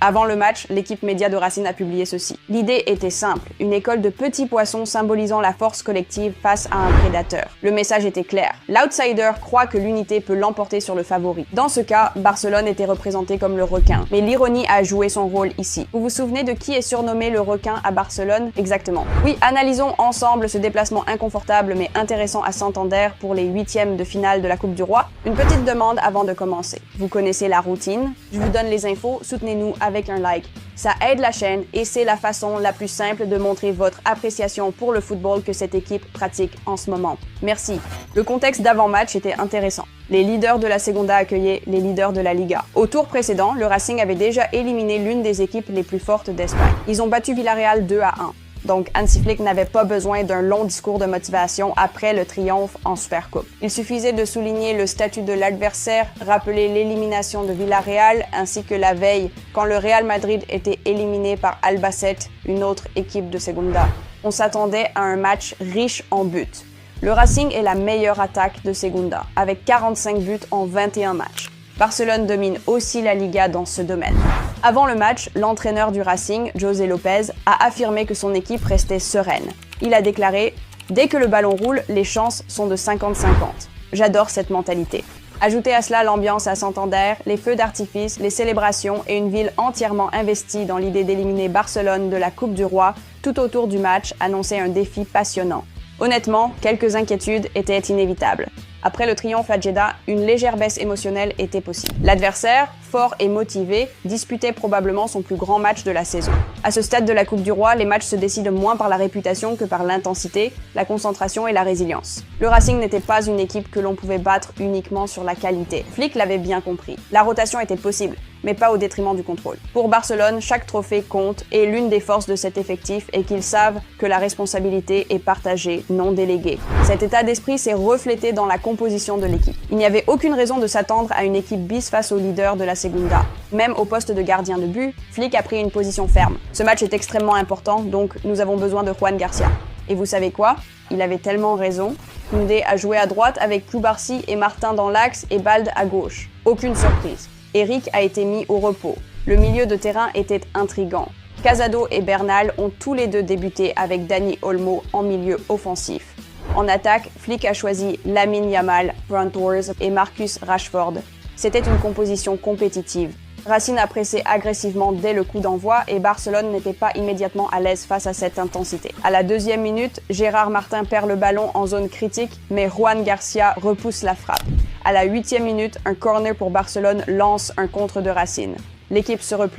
Avant le match, l'équipe média de Racing a publié ceci. L'idée était simple, une école de petits poissons symbolisant la force collective face à un prédateur. Le message était clair. L'outsider croit que l'unité peut l'emporter sur le favori. Dans ce cas, Barcelone était représenté comme le requin. Mais l'ironie a joué son rôle ici. Vous vous souvenez de qui est surnommé le requin à Barcelone? Exactement. Oui, analysons ensemble ce déplacement inconfortable mais intéressant à Santander pour les 8e de finale de la Coupe du Roi. Une petite demande avant de commencer. Vous connaissez la routine. Je vous donne les infos, soutenez-nous avec un like. Ça aide la chaîne et c'est la façon la plus simple de montrer votre appréciation pour le football que cette équipe pratique en ce moment. Merci. Le contexte d'avant-match était intéressant. Les leaders de la Segunda accueillaient les leaders de la Liga. Au tour précédent, le Racing avait déjà éliminé l'une des équipes les plus fortes d'Espagne. Ils ont battu Villarreal 2-1. Donc Hansi Flick n'avait pas besoin d'un long discours de motivation après le triomphe en Supercoupe. Il suffisait de souligner le statut de l'adversaire, rappeler l'élimination de Villarreal ainsi que la veille quand le Real Madrid était éliminé par Albacete, une autre équipe de Segunda. On s'attendait à un match riche en buts. Le Racing est la meilleure attaque de Segunda, avec 45 buts en 21 matchs. Barcelone domine aussi la Liga dans ce domaine. Avant le match, l'entraîneur du Racing, José Lopez, a affirmé que son équipe restait sereine. Il a déclaré « Dès que le ballon roule, les chances sont de 50-50 ». J'adore cette mentalité. Ajoutez à cela l'ambiance à Santander, les feux d'artifice, les célébrations et une ville entièrement investie dans l'idée d'éliminer Barcelone de la Coupe du Roi tout autour du match annonçait un défi passionnant. Honnêtement, quelques inquiétudes étaient inévitables. Après le triomphe à Jeddah, une légère baisse émotionnelle était possible. L'adversaire, fort et motivé, disputait probablement son plus grand match de la saison. À ce stade de la Coupe du Roi, les matchs se décident moins par la réputation que par l'intensité, la concentration et la résilience. Le Racing n'était pas une équipe que l'on pouvait battre uniquement sur la qualité. Flick l'avait bien compris. La rotation était possible, mais pas au détriment du contrôle. Pour Barcelone, chaque trophée compte et l'une des forces de cet effectif est qu'ils savent que la responsabilité est partagée, non déléguée. Cet état d'esprit s'est reflété dans la composition de l'équipe. Il n'y avait aucune raison de s'attendre à une équipe bis face au leader de la Segunda. Même au poste de gardien de but, Flick a pris une position ferme. Ce match est extrêmement important, donc nous avons besoin de Juan Garcia. Et vous savez quoi? Il avait tellement raison. Koundé a joué à droite avec Cubarsí et Martin dans l'axe et Balde à gauche. Aucune surprise. Eric a été mis au repos. Le milieu de terrain était intrigant. Casado et Bernal ont tous les deux débuté avec Dani Olmo en milieu offensif. En attaque, Flick a choisi Lamine Yamal, Brent Wars et Marcus Rashford. C'était une composition compétitive. Racing a pressé agressivement dès le coup d'envoi et Barcelone n'était pas immédiatement à l'aise face à cette intensité. À la 2e minute, Gérard Martin perd le ballon en zone critique, mais Juan Garcia repousse la frappe. À la 8e minute, un corner pour Barcelone lance un contre de Racing. L'équipe se replie.